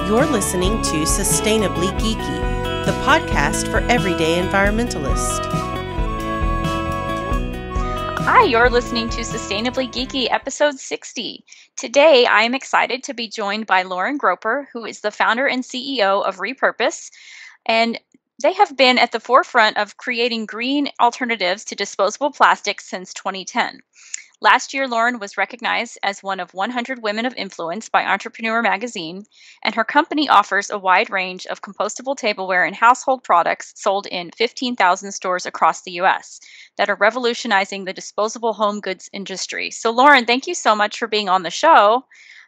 You're listening to Sustainably Geeky, the podcast for everyday environmentalists. Hi, you're listening to Sustainably Geeky, episode 60. Today, I am excited to be joined by Lauren Gropper, who is the founder and CEO of Repurpose, and they have been at the forefront of creating green alternatives to disposable plastics since 2010. Last year, Lauren was recognized as one of 100 Women of Influence by Entrepreneur magazine, and her company offers a wide range of compostable tableware and household products sold in 15,000 stores across the U.S. that are revolutionizing the disposable home goods industry. So, Lauren, thank you so much for being on the show.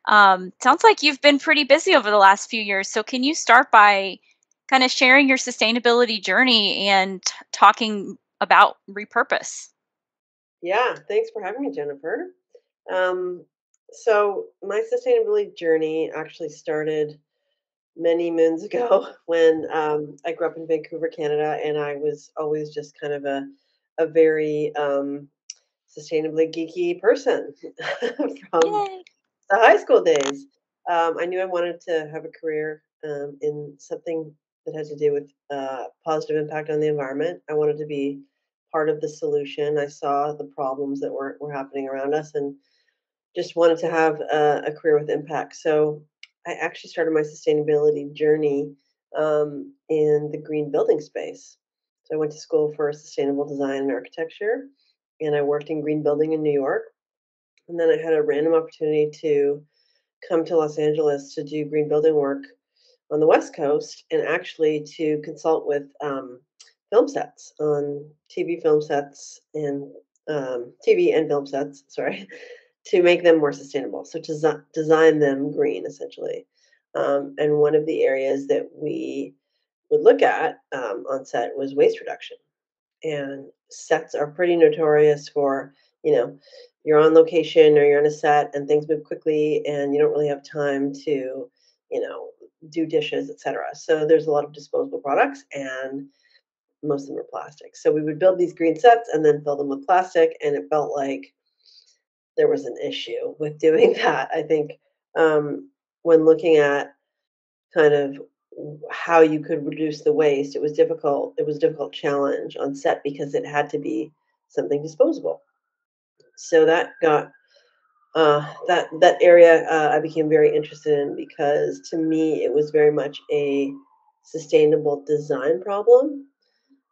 Sounds like you've been pretty busy over the last few years. So, can you start by kind of sharing your sustainability journey and talking about Repurpose? Yeah, thanks for having me, Jennifer. So my sustainability journey actually started many moons ago when I grew up in Vancouver, Canada, and I was always just kind of a very sustainably geeky person from Yay! the high school days. I knew I wanted to have a career in something that had to do with positive impact on the environment. I wanted to be part of the solution. I saw the problems that were happening around us and just wanted to have a career with impact. So I actually started my sustainability journey in the green building space. So I went to school for sustainable design and architecture, and I worked in green building in New York. And then I had a random opportunity to come to Los Angeles to do green building work on the West Coast and actually to consult with film sets on TV film sets and TV and film sets, sorry, to make them more sustainable. So to design them green, essentially. And one of the areas that we would look at on set was waste reduction. And sets are pretty notorious for, you're on location or you're on a set and things move quickly and you don't really have time to, do dishes, etc. So there's a lot of disposable products and most of them are plastic. So we would build these green sets and then fill them with plastic, and it felt like there was an issue with doing that. I think when looking at kind of how you could reduce the waste, it was difficult. It was a difficult challenge on set because it had to be something disposable. So that got that area I became very interested in because to me it was very much a sustainable design problem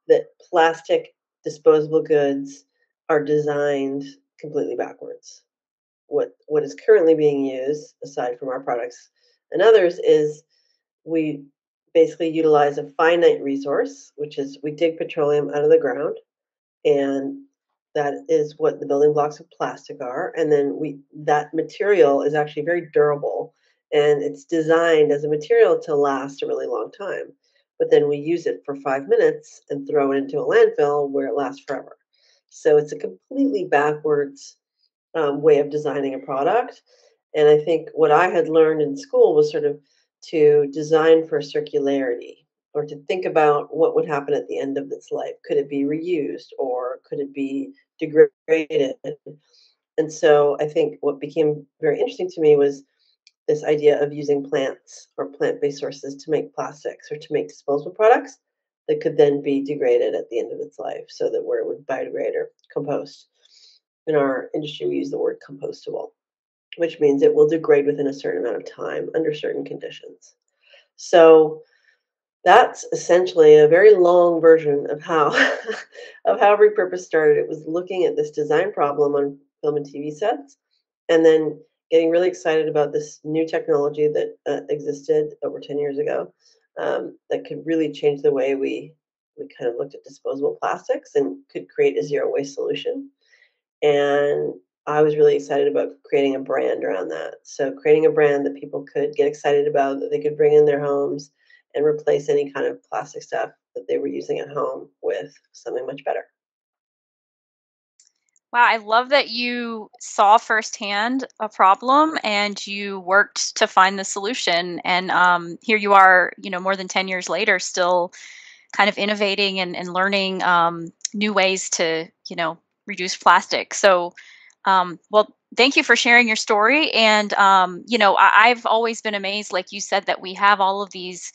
that plastic disposable goods are designed completely backwards. What is currently being used, aside from our products and others, is we basically utilize a finite resource, which is we dig petroleum out of the ground, and that is what the building blocks of plastic are. And then that material is actually very durable, and it's designed as a material to last a really long time. But then we use it for 5 minutes and throw it into a landfill where it lasts forever. So it's a completely backwards way of designing a product. And I think what I had learned in school was sort of to design for circularity, or to think about what would happen at the end of its life. Could it be reused or could it be degraded? And so I think what became very interesting to me was this idea of using plants or plant-based sources to make plastics or to make disposable products that could then be degraded at the end of its life, so that where it would biodegrade or compost. In our industry, we use the word compostable, which means it will degrade within a certain amount of time under certain conditions. So that's essentially a very long version of how of how Repurpose started. It was looking at this design problem on film and TV sets, and then getting really excited about this new technology that existed over 10 years ago that could really change the way we kind of looked at disposable plastics and could create a zero waste solution. And I was really excited about creating a brand around that. So creating a brand that people could get excited about, that they could bring in their homes and replace any kind of plastic stuff that they were using at home with something much better. Wow, I love that you saw firsthand a problem and you worked to find the solution. And here you are, more than 10 years later, still kind of innovating and learning new ways to, reduce plastic. So, well, thank you for sharing your story. And, I've always been amazed, like you said, that we have all of these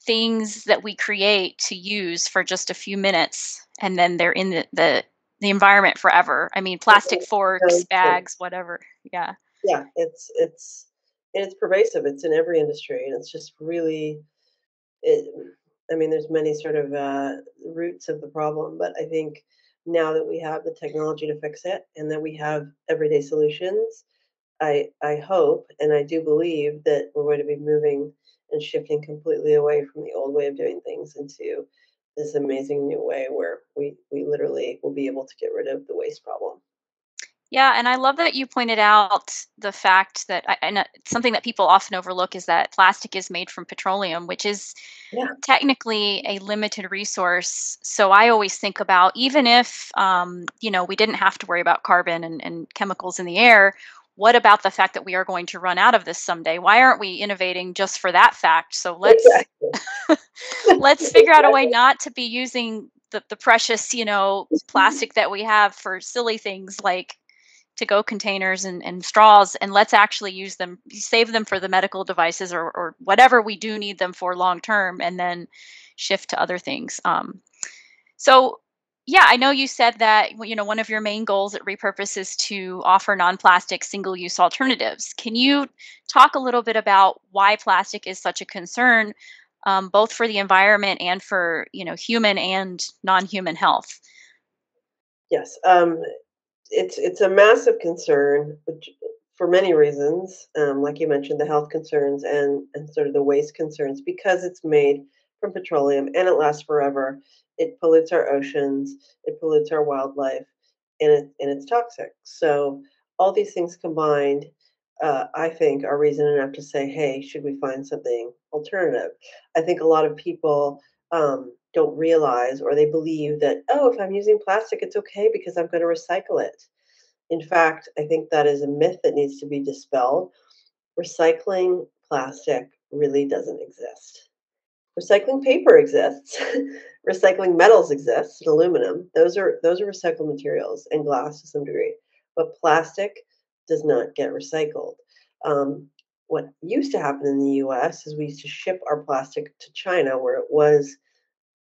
things that we create to use for just a few minutes, and then they're in the environment forever. I mean, plastic forks, So true. bags, whatever. Yeah. Yeah, it's pervasive. It's in every industry, and it's just really it. I mean, there's many sort of roots of the problem, but I think now that we have the technology to fix it, and that we have everyday solutions, I hope and I do believe that we're going to be moving and shifting completely away from the old way of doing things into this amazing new way where we literally will be able to get rid of the waste problem. Yeah, and I love that you pointed out the fact that, something that people often overlook is that plastic is made from petroleum, which is Yeah, technically a limited resource. So I always think about, even if we didn't have to worry about carbon and chemicals in the air, what about the fact that we are going to run out of this someday? Why aren't we innovating just for that fact? So let's exactly. let's figure out a way Exactly. not to be using the precious, plastic that we have for silly things like to-go containers and straws, and let's actually use them, save them for the medical devices, or whatever we do need them for long term, and then shift to other things. So yeah, I know you said that one of your main goals at Repurpose is to offer non-plastic single-use alternatives. Can you talk a little bit about why plastic is such a concern, both for the environment and for human and non-human health? Yes. It's a massive concern, which, for many reasons, like you mentioned, the health concerns and sort of the waste concerns, because it's made from petroleum and it lasts forever. It pollutes our oceans, it pollutes our wildlife, and it's toxic. So all these things combined, I think, are reason enough to say, hey, should we find something alternative? I think a lot of people don't realize, or they believe that, oh, if I'm using plastic, it's okay because I'm going to recycle it. In fact, I think that is a myth that needs to be dispelled. Recycling plastic really doesn't exist. Recycling paper exists. Recycling metals exists, and aluminum. Those are recycled materials, and glass to some degree. But plastic does not get recycled. What used to happen in the U.S. is we used to ship our plastic to China, where it was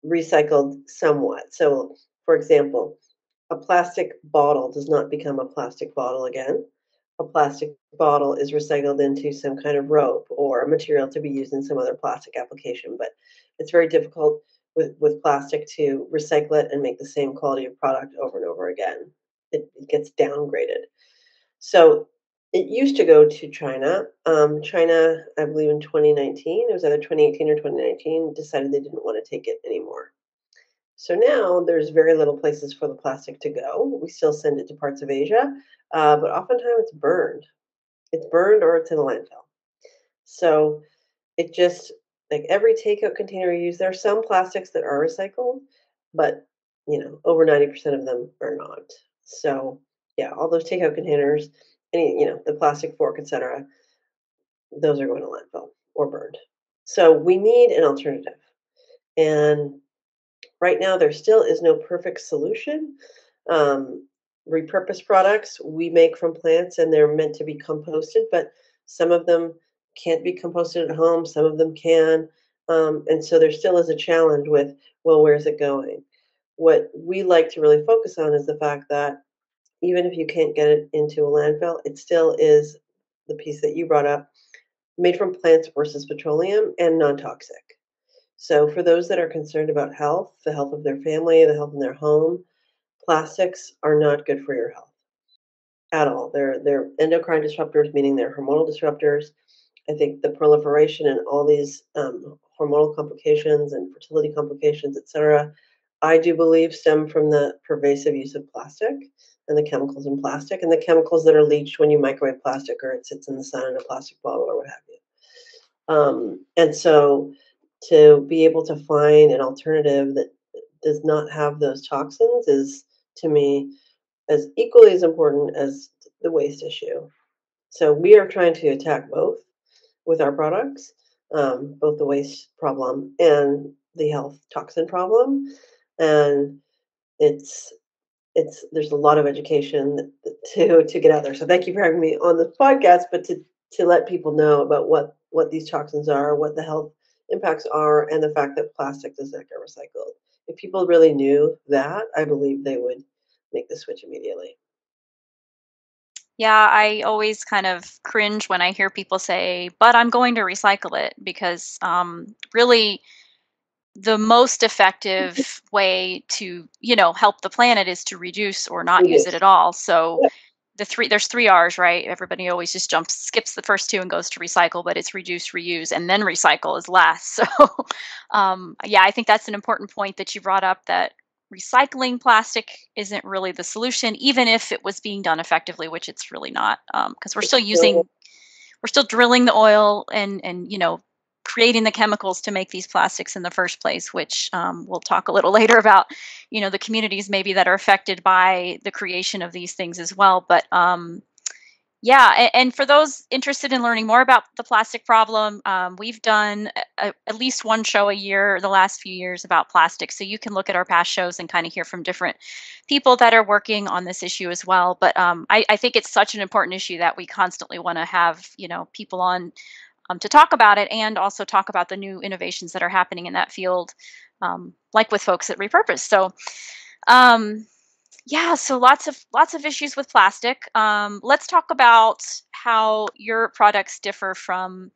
recycled somewhat. So, for example, a plastic bottle does not become a plastic bottle again. A plastic bottle is recycled into some kind of rope or a material to be used in some other plastic application. But it's very difficult with plastic to recycle it and make the same quality of product over and over again. It gets downgraded. So it used to go to China. China, I believe in 2019, it was either 2018 or 2019, decided they didn't want to take it anymore. So now there's very little places for the plastic to go. We still send it to parts of Asia, but oftentimes it's burned. It's burned or it's in a landfill. So it just, like every takeout container you use, there are some plastics that are recycled, but over 90% of them are not. So yeah, all those takeout containers, the plastic fork, etc., those are going to landfill or burned. So we need an alternative. And right now, there still is no perfect solution. Repurposed products we make from plants and they're meant to be composted, but some of them can't be composted at home, some of them can. And so there still is a challenge with, well, where's it going? What we like to really focus on is the fact that even if you can't get it into a landfill, it still is the piece that you brought up, made from plants versus petroleum and non toxic. So, for those that are concerned about health, the health of their family, the health in their home, plastics are not good for your health at all. They're endocrine disruptors, meaning they're hormonal disruptors. I think the proliferation and all these hormonal complications and fertility complications, etc., I do believe stem from the pervasive use of plastic and the chemicals in plastic and the chemicals that are leached when you microwave plastic or it sits in the sun in a plastic bottle or what have you. And so to be able to find an alternative that does not have those toxins is, to me, as equally as important as the waste issue. So we are trying to attack both with our products, both the waste problem and the health toxin problem. And it's there's a lot of education to get out there. So thank you for having me on the podcast, but to let people know about what these toxins are, what the health impacts are, and the fact that plastic does not get recycled. If people really knew that, I believe they would make the switch immediately. Yeah, I always kind of cringe when I hear people say, "But I'm going to recycle it," because really the most effective way to, help the planet is to reduce or not We use do. it at all. So Yeah, there's three R's, right? Everybody always just skips the first two and goes to recycle, but it's reduce, reuse, and then recycle is last. So, yeah, I think that's an important point that you brought up, that recycling plastic isn't really the solution, even if it was being done effectively, which it's really not, because it's we're still drilling the oil and creating the chemicals to make these plastics in the first place, which we'll talk a little later about, the communities maybe that are affected by the creation of these things as well. But yeah, and for those interested in learning more about the plastic problem, we've done at least one show a year the last few years about plastic. So you can look at our past shows and kind of hear from different people that are working on this issue as well. But I think it's such an important issue that we constantly want to have, people on to talk about it, and also talk about the new innovations that are happening in that field, like with folks at Repurpose. So um, yeah, so lots of issues with plastic. Let's talk about how your products differ from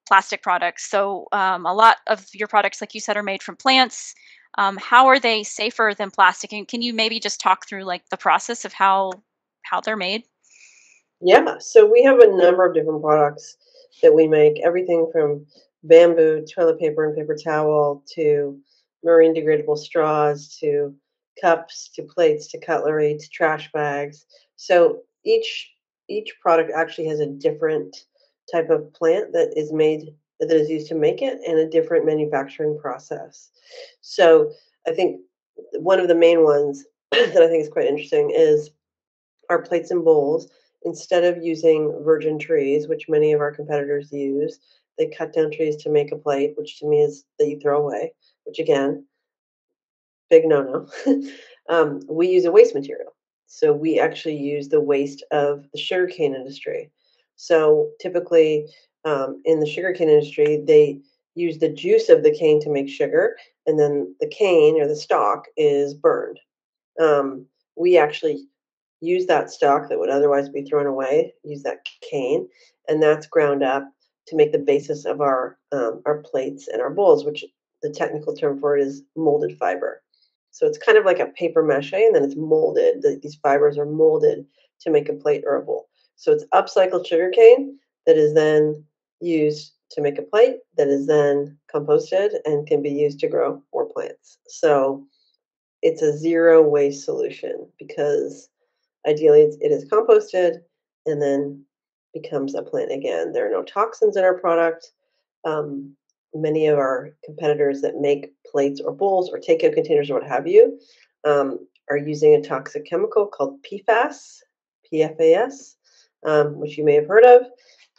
plastic products. So a lot of your products, like you said, are made from plants. How are they safer than plastic? And can you maybe just talk through like the process of how they're made? Yeah, so we have a number of different products that we make, everything from bamboo toilet paper and paper towel to marine degradable straws to cups to plates to cutlery to trash bags. So each product actually has a different type of plant that is used to make it, and a different manufacturing process. So I think one of the main ones that I think is quite interesting is our plates and bowls. Instead of using virgin trees, which many of our competitors use, they cut down trees to make a plate, which to me is that you throw away, which again, big no no. We use a waste material. So we actually use the waste of the sugarcane industry. So typically, in the sugarcane industry, they use the juice of the cane to make sugar, and then the cane or the stalk is burned. We actually use that stock that would otherwise be thrown away, use that cane, and that's ground up to make the basis of our plates and our bowls, which the technical term for it is molded fiber. So it's kind of like a paper mache, and then it's molded. These fibers are molded to make a plate or a bowl. So it's upcycled sugarcane that is then used to make a plate, that is then composted and can be used to grow more plants. So it's a zero waste solution because ideally, it is composted and then becomes a plant again. There are no toxins in our product. Um, Many of our competitors that make plates or bowls or takeout containers or what have you are using a toxic chemical called PFAS, which you may have heard of.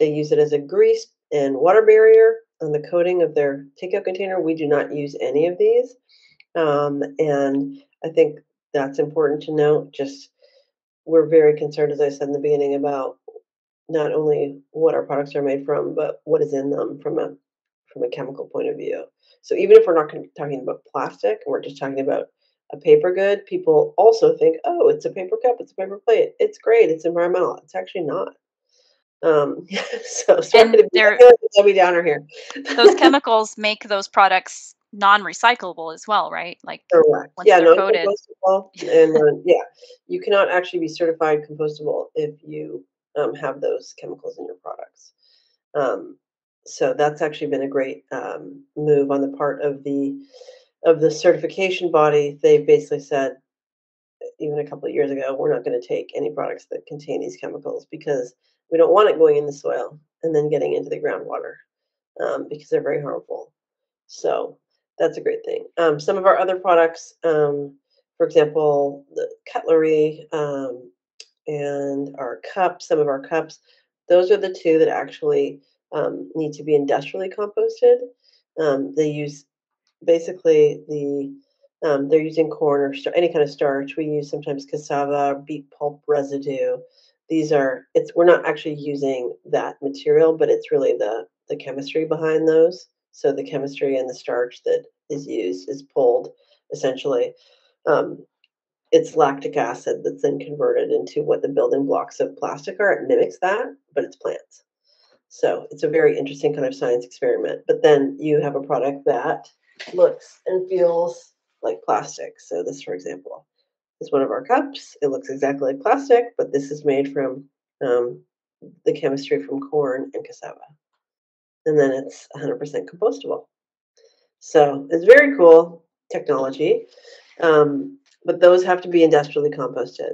They use it as a grease and water barrier on the coating of their takeout container. We do not use any of these. And I think that's important to note. Just we're very concerned, as I said in the beginning, about not only what our products are made from, but what is in them from a chemical point of view. So even if we're not talking about plastic, and we're just talking about a paper good, people also think, oh, it's a paper cup, it's a paper plate, it's great, it's environmental. It's actually not. So sorry And to be, I feel like a Debbie Downer here. those chemicals make those products non-recyclable as well, right? Like Correct. once Yeah, they're coated. non-compostable, and yeah, you cannot actually be certified compostable if you have those chemicals in your products. Um, so that's actually been a great move on the part of the certification body. They basically said, even a couple of years ago, we're not going to take any products that contain these chemicals because we don't want it going in the soil and then getting into the groundwater because they're very harmful. So that's a great thing. Some of our other products, for example, the cutlery and our cups, some of our cups, those are the two that actually need to be industrially composted. They use basically They're using corn or any kind of starch. We use sometimes cassava, beet pulp residue. We're not actually using that material, but it's really the chemistry behind those. So the chemistry and the starch that is used is pulled essentially. Um, it's lactic acid that's then converted into what the building blocks of plastic are. It mimics that, but it's plants. So it's a very interesting kind of science experiment. But then you have a product that looks and feels like plastic. So this, for example, is one of our cups. It looks exactly like plastic, but this is made from um, the chemistry from corn and cassava. And then it's 100% compostable. So it's very cool technology. But those have to be industrially composted.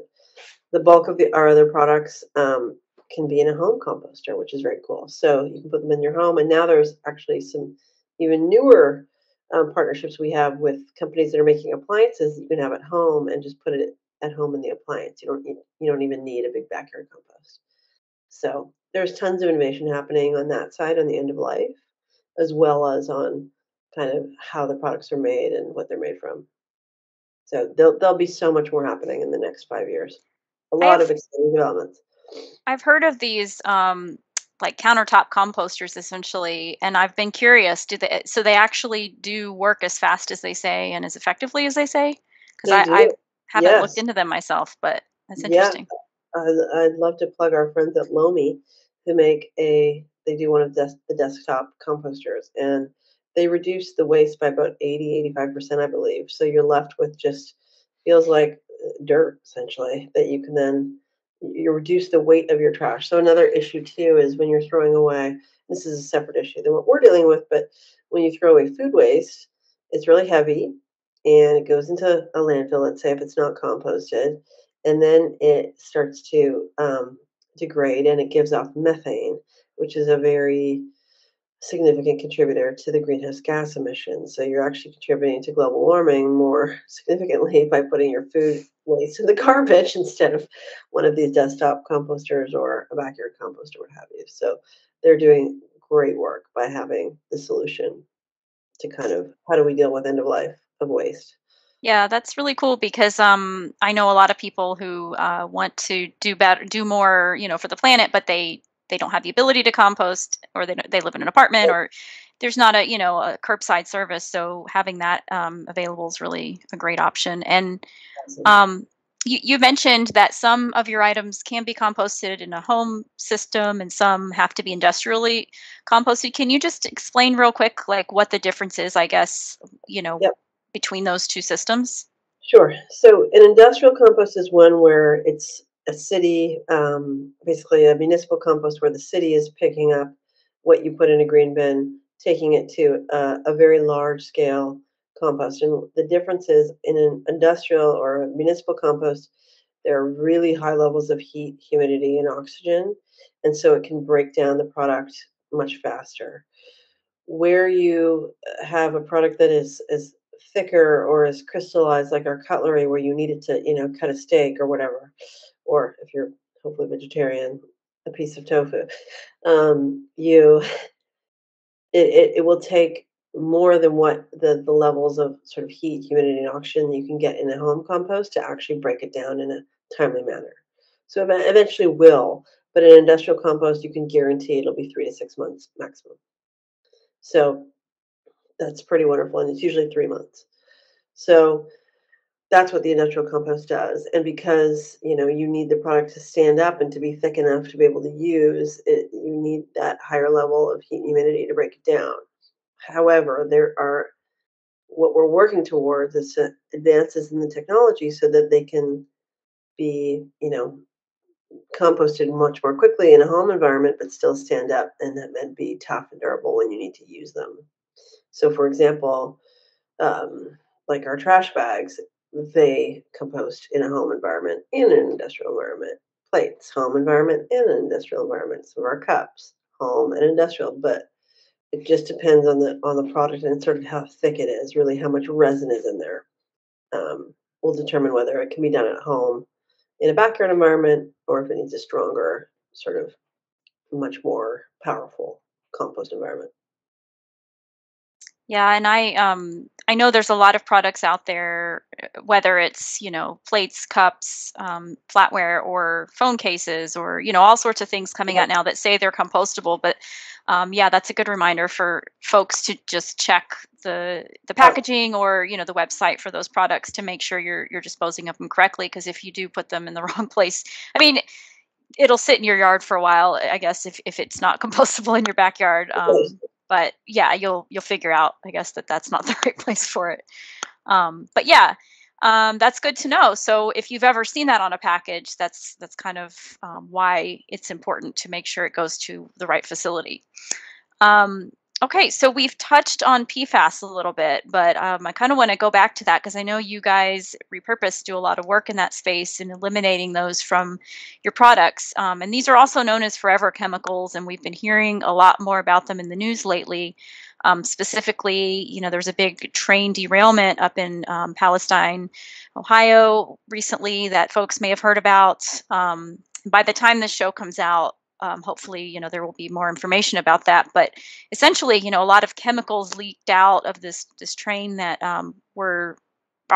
The bulk of our other products can be in a home composter, which is very cool. So you can put them in your home. And now there's actually some even newer partnerships we have with companies that are making appliances that you can have at home and just put it at home in the appliance. You don't even need a big backyard compost. So there's tons of innovation happening on that side on the end of life, as well as on kind of how the products are made and what they're made from. So there'll be so much more happening in the next 5 years. A lot of I've exciting developments. I've heard of these like countertop composters essentially, and I've been curious. They actually do work as fast as they say and as effectively as they say? Because They I do. haven't looked Yes. into them myself, but that's Yeah. interesting. I'd love to plug our friends at Lomi who they do one of the desktop composters, and they reduce the waste by about 80, 85%, I believe. So you're left with just feels like dirt essentially that you can then you reduce the weight of your trash. So another issue too is when you're throwing away, this is a separate issue than what we're dealing with, but when you throw away food waste, it's really heavy and it goes into a landfill, let's say if it's not composted, and then it starts to degrade and it gives off methane, which is a very significant contributor to the greenhouse gas emissions. So you're actually contributing to global warming more significantly by putting your food waste in the garbage instead of one of these desktop composters or a backyard composter, what have you. So they're doing great work by having the solution to kind of how do we deal with end of life of waste. Yeah, that's really cool because I know a lot of people who want to do better, do more, for the planet, but they don't have the ability to compost, or they live in an apartment, or there's not a curbside service. So having that available is really a great option. And Awesome. um, you mentioned that some of your items can be composted in a home system, and some have to be industrially composted. Can you just explain real quick, like what the difference is? I guess you know Yep. between those two systems? Sure. So an industrial compost is one where it's a city, basically a municipal compost where the city is picking up what you put in a green bin, taking it to a very large scale compost. And the difference is in an industrial or a municipal compost, there are really high levels of heat, humidity, and oxygen. And so it can break down the product much faster. Where you have a product that is thicker or is crystallized like our cutlery where you need it to cut a steak or whatever, or if you're hopefully vegetarian, a piece of tofu, you it will take more than what the levels of sort of heat, humidity, and oxygen you can get in a home compost to actually break it down in a timely manner. So eventually will, but in industrial compost you can guarantee it'll be 3 to 6 months maximum. So that's pretty wonderful, and it's usually 3 months. So that's what the industrial compost does, and because, you need the product to stand up and to be thick enough to be able to use it, you need that higher level of heat and humidity to break it down. However, there are what we're working towards is to advances in the technology so that they can be, composted much more quickly in a home environment, but still stand up and be tough and durable when you need to use them. So, for example, um, like our trash bags, they compost in a home environment and an industrial environment. Plates, home environment and an industrial environment. Some of our cups, home and industrial, but it just depends on the product and sort of how thick it is. Really, how much resin is in there will determine whether it can be done at home in a backyard environment or if it needs a stronger, sort of much more powerful compost environment. Yeah, and I know there's a lot of products out there, whether it's, plates, cups, flatware, or phone cases, or, all sorts of things coming Yeah. out now that say they're compostable. But yeah, that's a good reminder for folks to just check the Oh, packaging, or, the website for those products to make sure you're disposing of them correctly. Because if you do put them in the wrong place, I mean, it'll sit in your yard for a while, I guess, if it's not compostable in your backyard. okay. But yeah, you'll figure out, I guess, that that's not the right place for it. But yeah, that's good to know. So if you've ever seen that on a package, that's kind of why it's important to make sure it goes to the right facility. Um, okay, so we've touched on PFAS a little bit, but I kind of want to go back to that because I know you guys Repurpose do a lot of work in that space and eliminating those from your products. And these are also known as forever chemicals, and we've been hearing a lot more about them in the news lately. Specifically, there's a big train derailment up in Palestine, Ohio, recently that folks may have heard about. By the time this show comes out, hopefully, there will be more information about that. But essentially, a lot of chemicals leaked out of this train that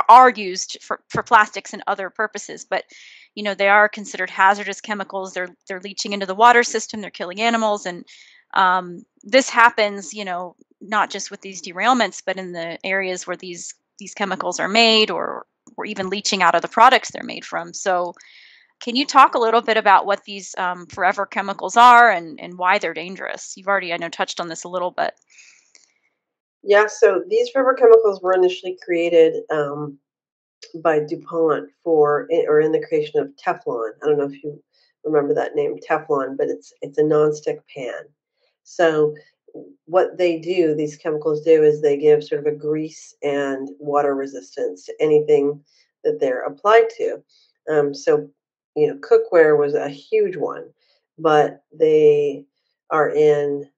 are used for plastics and other purposes. But they are considered hazardous chemicals. They're leaching into the water system. They're killing animals, and this happens, not just with these derailments, but in the areas where these chemicals are made, or even leaching out of the products they're made from. So can you talk a little bit about what these forever chemicals are, and why they're dangerous? You've already, I know, touched on this a little bit. Yeah, so these rubber chemicals were initially created by DuPont or in the creation of Teflon. I don't know if you remember that name, Teflon, but it's a nonstick pan. So what they do, these chemicals do, is they give sort of a grease and water resistance to anything that they're applied to. So cookware was a huge one, but they are in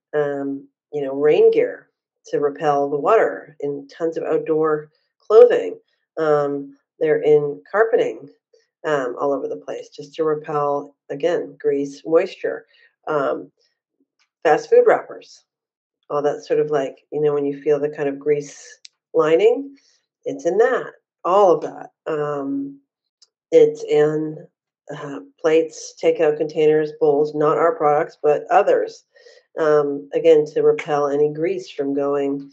rain gear to repel the water, in tons of outdoor clothing. They're in carpeting all over the place just to repel, again, grease, moisture. Um, Fast food wrappers, all that sort of, like, when you feel the kind of grease lining, it's in that, all of that. It's in plates, takeout containers, bowls, not our products, but others. Again, to repel any grease from going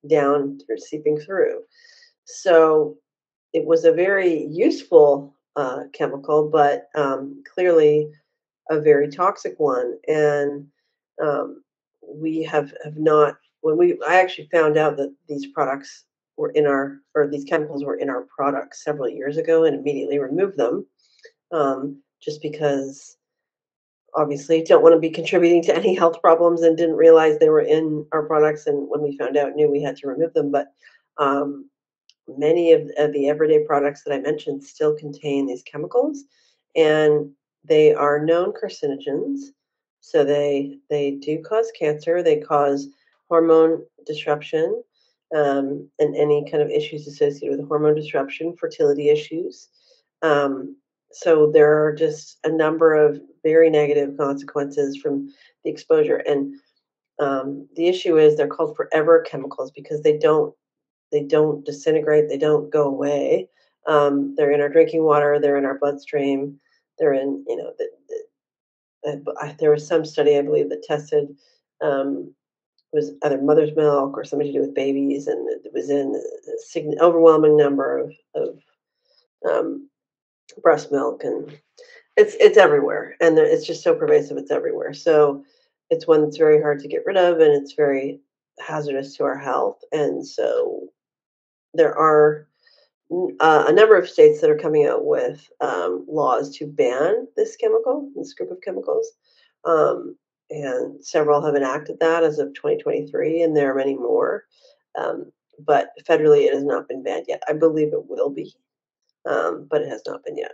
down or seeping through. So it was a very useful chemical, but clearly a very toxic one. And um, we have not, I actually found out that these products were in our, or these chemicals were in our products several years ago, and immediately removed them, just because obviously don't want to be contributing to any health problems, and didn't realize they were in our products. And when we found out, knew we had to remove them. But um, many of the everyday products that I mentioned still contain these chemicals, and they are known carcinogens. So they do cause cancer. They cause hormone disruption, and any kind of issues associated with hormone disruption, fertility issues. Um, so there are just a number of very negative consequences from the exposure. And the issue is they're called forever chemicals because they don't disintegrate, they don't go away. They're in our drinking water, they're in our bloodstream, they're in, there was some study, I believe, that tested, was either mother's milk or something to do with babies, and it was in a overwhelming number of um, breast milk, and it's everywhere, and it's just so pervasive, it's everywhere. So it's one that's very hard to get rid of, and it's very hazardous to our health. And so there are a number of states that are coming out with laws to ban this group of chemicals. Um, and several have enacted that as of 2023, and there are many more. Um, but federally, it has not been banned yet. I believe it will be, but it has not been yet.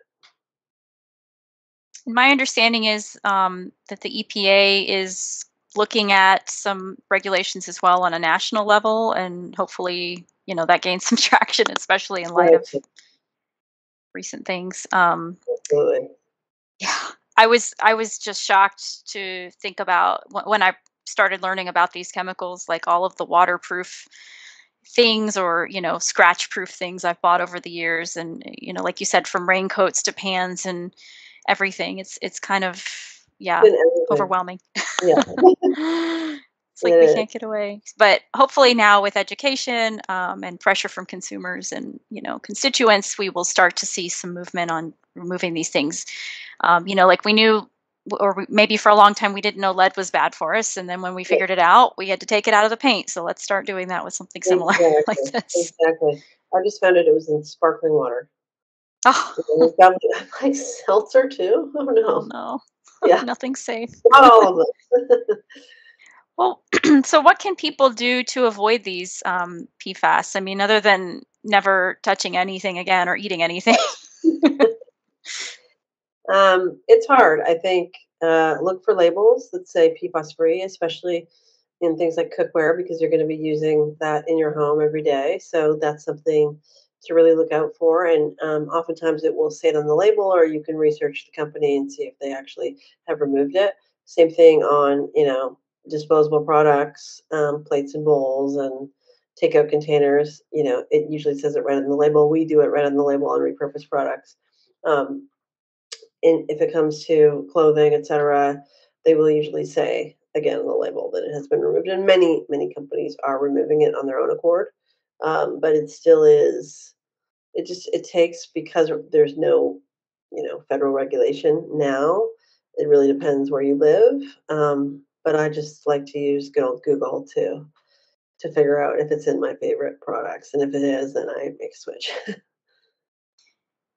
My understanding is that the EPA is looking at some regulations as well on a national level, and hopefully, that gains some traction, especially in light of Right, recent things. absolutely. Yeah, I was just shocked to think about when I started learning about these chemicals, like all of the waterproof things, or scratch proof things I've bought over the years, and like you said, from raincoats to pans and everything. It's kind of, yeah, Been everything. overwhelming. Yeah, It's like we it is. can't get away. But hopefully now, with education, and pressure from consumers and constituents, we will start to see some movement on removing these things. Like we knew, maybe for a long time we didn't know lead was bad for us, and then when we Yeah, figured it out, we had to take it out of the paint. So let's start doing that with something similar like exactly, this. exactly. I just found it was in sparkling water. Oh, And it's got I'm like, "Seltzer too? Oh, oh no." no, Yeah, nothing's safe. not all of them. Well, so what can people do to avoid these PFAS? I mean, other than never touching anything again or eating anything. It's hard. I think, look for labels that say PFAS free, especially in things like cookware, because you're gonna be using that in your home every day. So that's something to really look out for. And oftentimes it will say it on the label, or you can research the company and see if they actually have removed it. Same thing on, disposable products, plates and bowls and takeout containers. It usually says it right on the label. We do it right on the label on repurposed products. Um, and if it comes to clothing, etc., they will usually say again on the label that it has been removed. And many companies are removing it on their own accord, but it still is. It takes, because there's no federal regulation now. It really depends where you live. But I just like to use good old Google to figure out if it's in my favorite products, and if it is, then I make a switch.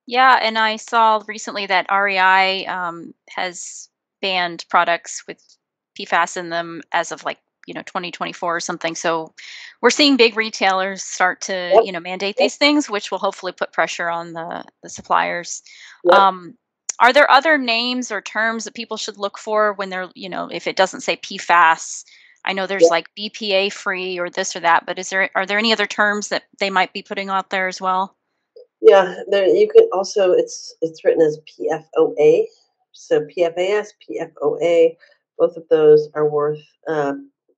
Yeah, and I saw recently that REI has banned products with PFAS in them as of, like, 2024 or something. So we're seeing big retailers start to, Yep, mandate yep, these things, which will hopefully put pressure on the suppliers. yep, Um, are there other names or terms that people should look for when they're, if it doesn't say PFAS? I know there's yep. like BPA free or this or that, but are there any other terms that they might be putting out there as well? Yeah, there you could also, it's written as PFOA. So PFAS, PFOA, both of those are worth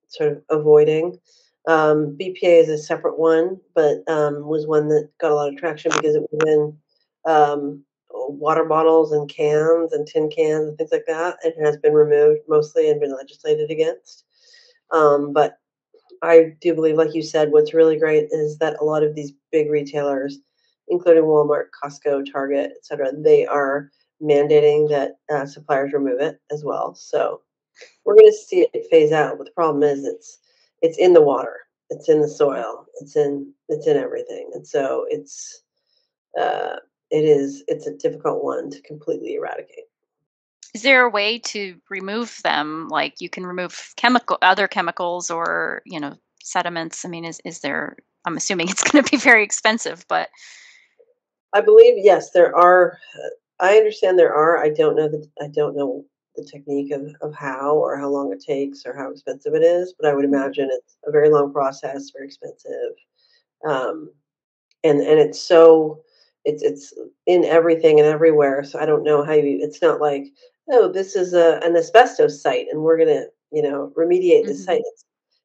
sort of avoiding. BPA is a separate one, but was one that got a lot of traction because it was in water bottles and cans and tin cans and things like that. It has been removed mostly and been legislated against. But I do believe, like you said, what's really great is that a lot of these big retailers, including Walmart, Costco, Target, et cetera, they are mandating that suppliers remove it as well. So we're going to see it phase out. But the problem is, it's in the water, it's in the soil, it's in everything, and so uh, it's a difficult one to completely eradicate. Is there a way to remove them? Like, you can remove other chemicals, or, sediments. I mean, is there, I'm assuming it's going to be very expensive, but I believe, yes, there are. I understand there are. I don't know the technique of how or how long it takes or how expensive it is, but I would Mhm. imagine it's a very long process, very expensive, um, and it's so it's in everything and everywhere. So I don't know how you. It's not like, oh, this is an asbestos site and we're gonna remediate this site. Mhm.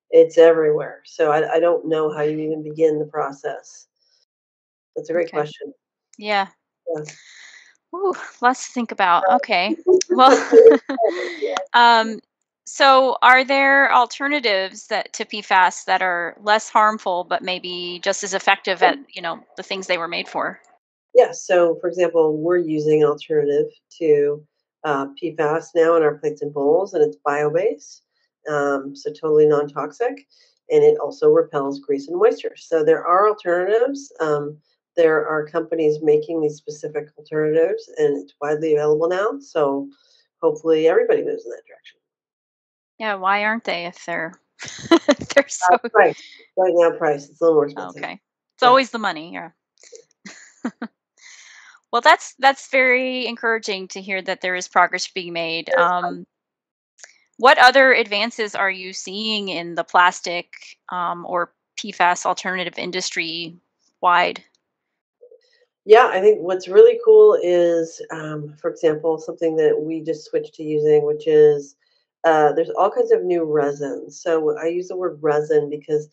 It's everywhere. So I don't know how you even begin the process. That's a great Okay. question. Yeah. Yeah. Ooh, lots to think about. Okay. Well, um, so are there alternatives to PFAS that are less harmful but maybe just as effective at, the things they were made for? Yeah, so for example, we're using an alternative to PFAS now in our plates and bowls, and it's bio-based, so totally non-toxic, and it also repels grease and moisture. So there are alternatives. There are companies making these specific alternatives, and it's widely available now. So hopefully everybody moves in that direction. Yeah, why aren't they if they're if they're so Price right now, price it's a little more expensive. okay. It's Yeah. always the money, yeah. Well, that's very encouraging to hear that there is progress being made. What other advances are you seeing in the plastic, or PFAS alternative industry wide? Yeah, I think what's really cool is, for example, something that we just switched to using, which is there's all kinds of new resins. So I use the word resin because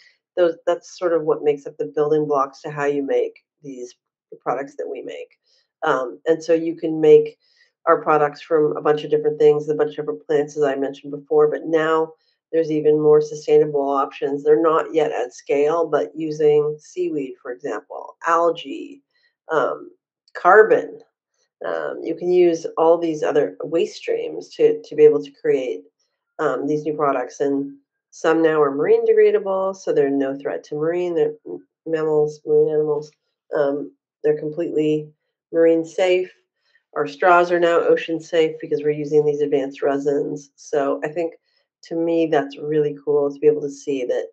that's sort of what makes up the building blocks to how you make these products that we make. And so you can make our products from a bunch of different things, a bunch of different plants, as I mentioned before. But now there's even more sustainable options. They're not yet at scale, but using seaweed, for example, algae, um, carbon. You can use all these other waste streams to be able to create these new products. And some now are marine degradable, so they're no threat to they're mammals, marine animals. They're completely marine safe. Our straws are now ocean safe because we're using these advanced resins. So I think to me that's really cool to be able to see that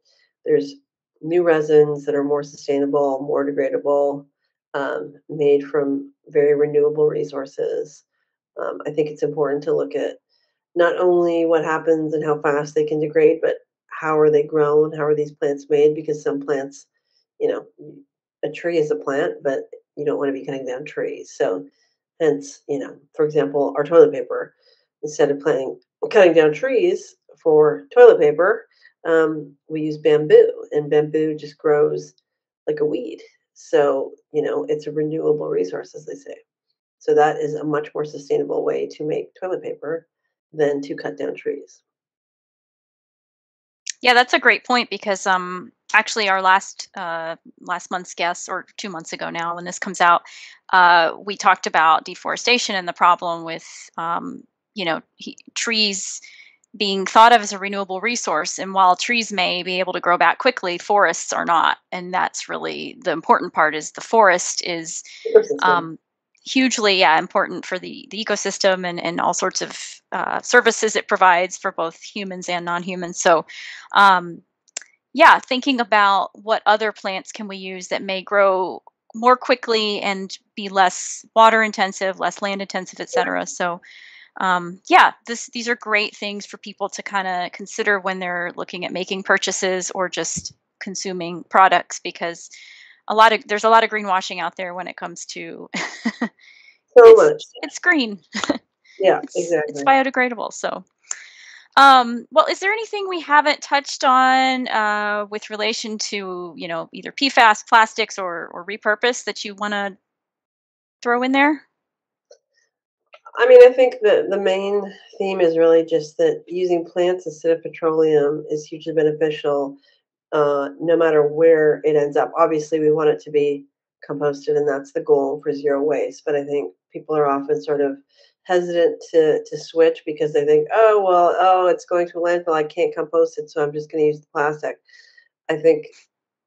there's new resins that are more sustainable, more degradable, made from very renewable resources. I think it's important to look at not only what happens and how fast they can degrade, but how are they grown? How are these plants made? Because some plants, you know, a tree is a plant, but you don't want to be cutting down trees. So, hence, for example, our toilet paper, instead of cutting down trees for toilet paper, we use bamboo, and bamboo just grows like a weed. So, it's a renewable resource, as they say. So that is a much more sustainable way to make toilet paper than to cut down trees. Yeah, that's a great point because actually our last month's guest, or 2 months ago now when this comes out, we talked about deforestation and the problem with trees being thought of as a renewable resource. And while trees may be able to grow back quickly, forests are not. And that's really the important part, is the forest is Ecosystem. um, hugely, yeah, important for the ecosystem and all sorts of services it provides for both humans and non-humans. So um, yeah, thinking about what other plants can we use that may grow more quickly and be less water intensive, less land intensive, et cetera. So yeah, these are great things for people to kind of consider when they're looking at making purchases or just consuming products, because there's a lot of greenwashing out there when it comes to So it's much. it's green, Yeah, it's exactly. biodegradable. So well, is there anything we haven't touched on with relation to, either PFAS, plastics, or repurpose that you want to throw in there? I mean, I think the main theme is really just that using plants instead of petroleum is hugely beneficial, no matter where it ends up. Obviously, we want it to be composted, and that's the goal for zero waste. But I think people are often sort of hesitant to switch because they think, oh, well, oh, it's going to a landfill. I can't compost it, so I'm just going to use the plastic. I think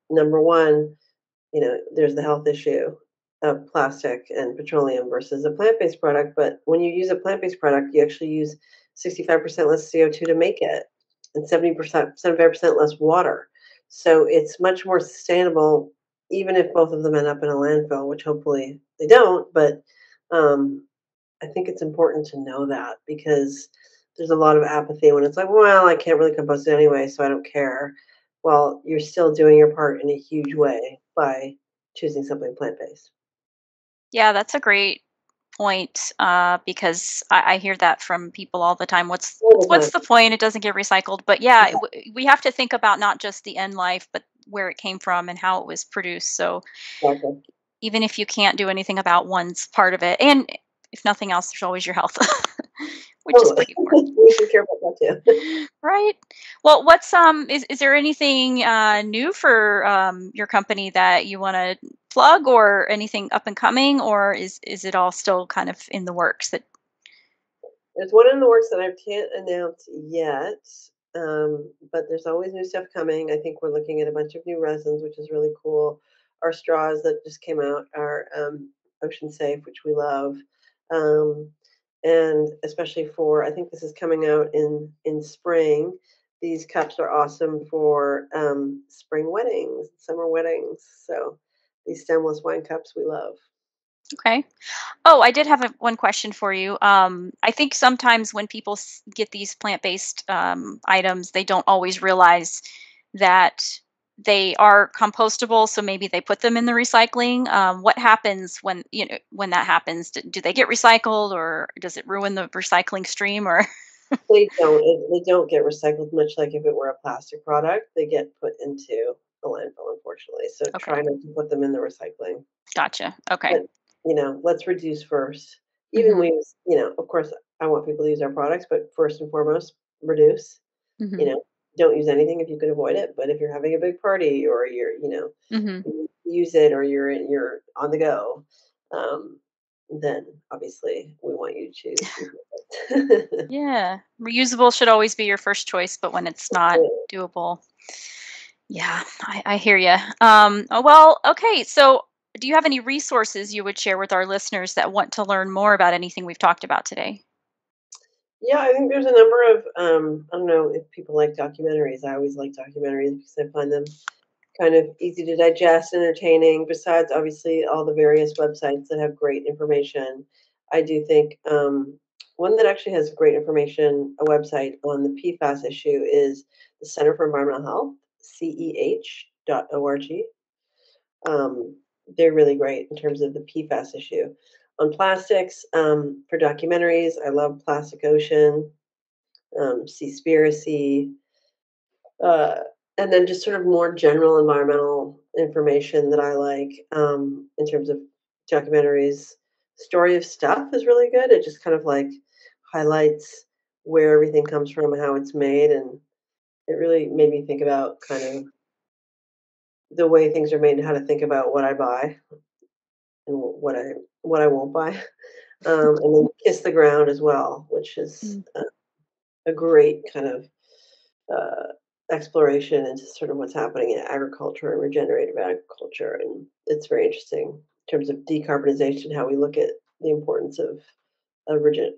number one, there's the health issue of plastic and petroleum versus a plant-based product. But when you use a plant-based product, you actually use 65% less CO2 to make it and 70%, 75% less water. So it's much more sustainable, even if both of them end up in a landfill, which hopefully they don't. But um, I think it's important to know that because there's a lot of apathy when it's like, well, I can't really compost it anyway, so I don't care. Well, you're still doing your part in a huge way by choosing something plant-based. Yeah, that's a great point, because I hear that from people all the time. What's All the what's time. the point? It doesn't get recycled. But yeah, Yeah, we have to think about not just the end life, but where it came from and how it was produced. So exactly. even if you can't do anything about one's part of it, and if nothing else, there's always your health, which is Totally. pretty important. We should care about that too. Right. Well, what's is there anything new for your company that you want to plug, or anything up and coming, or is it all still kind of in the works that There's one in the works that I can't announce yet, but there's always new stuff coming. I think we're looking at a bunch of new resins, which is really cool. Our straws that just came out are ocean safe, which we love, um, and especially for I think this is coming out in spring. These cups are awesome for spring weddings, summer weddings. So these stemless wine cups we love. okay? Oh, I did have one question for you. I think sometimes when people get these plant-based items, they don't always realize that they are compostable. So maybe they put them in the recycling. What happens when that happens? Do they get recycled, or does it ruin the recycling stream? Or They don't get recycled much like if it were a plastic product. They get put into a the landfill, unfortunately. So Okay. try not to put them in the recycling. Gotcha. Okay. But, let's reduce first. Even Mm-hmm. we, of course, I want people to use our products, but first and foremost, reduce. You Mm-hmm. know, don't use anything if you can avoid it. But if you're having a big party or Mm-hmm. use it or you're on the go, um, then obviously we want you to choose reusable. Yeah. Reusable should always be your first choice, but when it's not doable, yeah, I hear you. Well, okay. So, do you have any resources you would share with our listeners that want to learn more about anything we've talked about today? Yeah, I think there's a number of I don't know if people like documentaries. I always like documentaries because I find them kind of easy to digest, entertaining. Besides, obviously, all the various websites that have great information, I do think one that actually has great information, a website on the PFAS issue, is the Center for Environmental Health, CEH.org. Um, they're really great in terms of the PFAS issue. On plastics, for documentaries, I love Plastic Ocean, Seaspiracy, uh, and then just sort of more general environmental information that I like in terms of documentaries. Story of Stuff is really good. It just kind of like highlights where everything comes from and how it's made, and it really made me think about kind of the way things are made and how to think about what I buy and what I won't buy. And then Kiss the Ground as well, which is Mm. a great kind of uh, exploration into sort of what's happening in agriculture and regenerative agriculture. And it's very interesting in terms of decarbonization, how we look at the importance of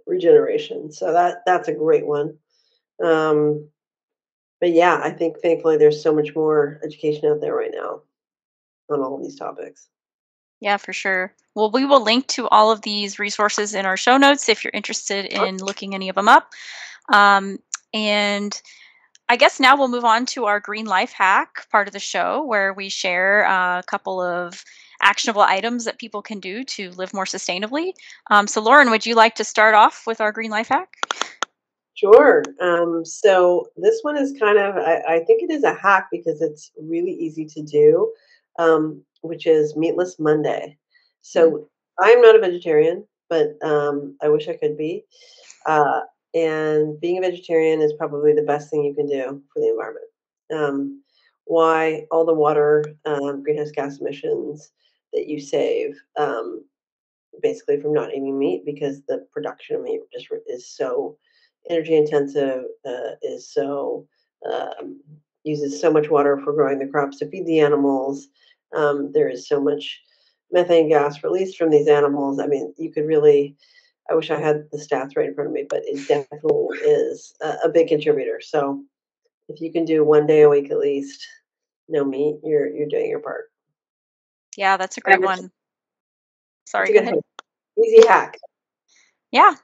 regeneration. So that's a great one. Um, but yeah, I think thankfully there's so much more education out there right now on all of these topics. Yeah, for sure. Well, we will link to all of these resources in our show notes if you're interested in looking any of them up. Um, and I guess now we'll move on to our Green Life Hack part of the show, where we share a couple of actionable items that people can do to live more sustainably. So, Lauren, would you like to start off with our Green Life Hack? Sure. So this one is kind of, I think it is a hack because it's really easy to do, which is Meatless Monday. Mm. So I'm not a vegetarian, but I wish I could be. Uh, and being a vegetarian is probably the best thing you can do for the environment. Why all the water, greenhouse gas emissions that you save, basically from not eating meat because the production of meat just is so energy intensive, is so um, uses so much water for growing the crops to feed the animals. There is so much methane gas released from these animals. I mean, you could really. I wish I had the stats right in front of me, but it definitely is a big contributor. So if you can do 1 day a week at least, no meat, you're doing your part. Yeah, that's a great And it's, one. it's Sorry, a go good ahead. hack. Easy hack. Yeah,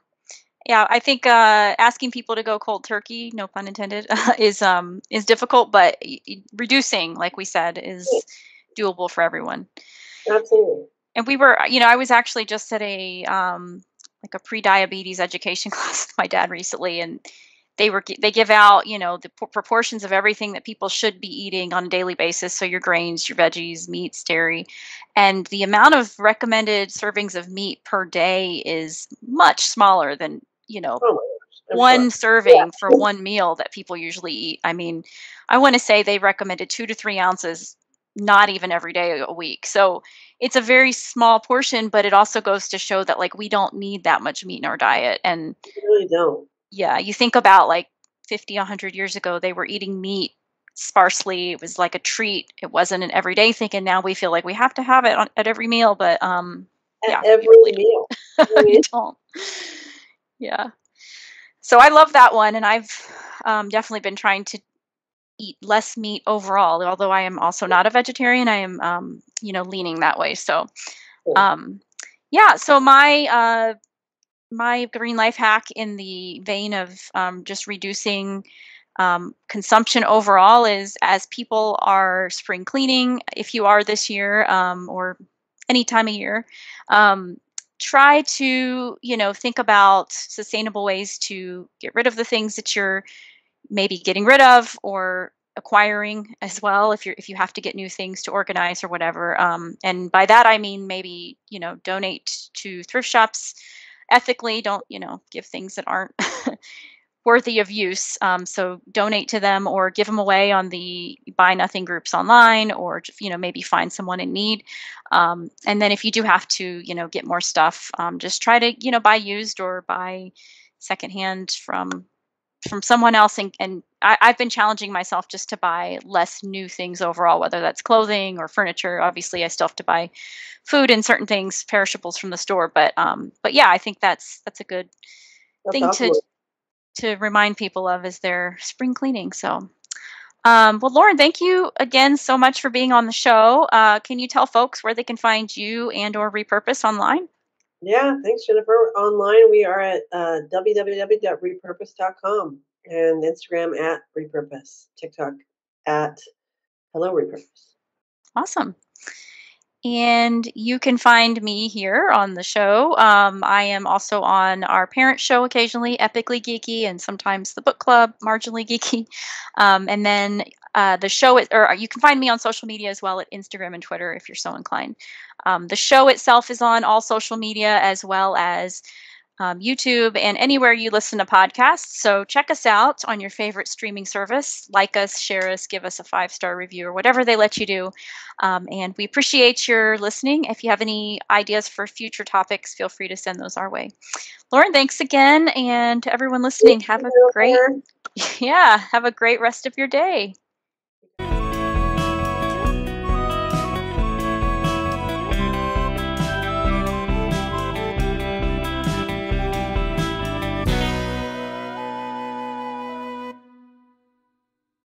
yeah. I think asking people to go cold turkey, no pun intended, is difficult, but reducing, like we said, Yeah, is doable for everyone. absolutely. And we were, I was actually just at a like a pre-diabetes education class with my dad recently, and they give out, the proportions of everything that people should be eating on a daily basis. So your grains, your veggies, meats, dairy, and the amount of recommended servings of meat per day is much smaller than, Oh my gosh, I'm one sure. serving for Yeah. one meal that people usually eat. I mean, I want to say they recommended 2 to 3 ounces, not even every day a week. So it's a very small portion, but it also goes to show that, like, we don't need that much meat in our diet. And You really don't. yeah, you think about like 50, 100 years ago, they were eating meat sparsely. It was like a treat. It wasn't an everyday thing. And now we feel like we have to have it at every meal. But At yeah, you every really meal. don't. I You mean, don't. Yeah. So I love that one, and I've definitely been trying to eat less meat overall. Although I am also not a vegetarian, I am, leaning that way. So, cool. um, yeah. So my green life hack, in the vein of just reducing consumption overall, is, as people are spring cleaning, if you are this year, or any time of year, um, try to, think about sustainable ways to get rid of the things that you're maybe getting rid of, or acquiring as well, if you have to get new things to organize or whatever. And by that I mean maybe, donate to thrift shops ethically. Don't, give things that aren't worthy of use. So donate to them or give them away on the buy nothing groups online, or maybe find someone in need. And then if you do have to, get more stuff, just try to, buy used or buy secondhand from someone else. And I've been challenging myself just to buy less new things overall, whether that's clothing or furniture. Obviously, I still have to buy food and certain things, perishables from the store. But yeah, I think that's a good That's thing awesome. to remind people of as their spring cleaning. So, well, Lauren, thank you again so much for being on the show. Can you tell folks where they can find you and/or Repurpose online? Yeah, thanks, Jennifer. Online, we are at www.repurpose.com and Instagram at Repurpose, TikTok at Hello Repurpose. Awesome. And you can find me here on the show. I am also on our parent show occasionally, Epically Geeky, and sometimes the book club, Marginally Geeky. And then the show, or you can find me on social media as well at Instagram and Twitter if you're so inclined. The show itself is on all social media as well as YouTube, and anywhere you listen to podcasts. So check us out on your favorite streaming service. Like us, share us, give us a 5-star review or whatever they let you do. And we appreciate your listening. If you have any ideas for future topics, feel free to send those our way. Lauren, thanks again. And to everyone listening, have a great, have a great rest of your day.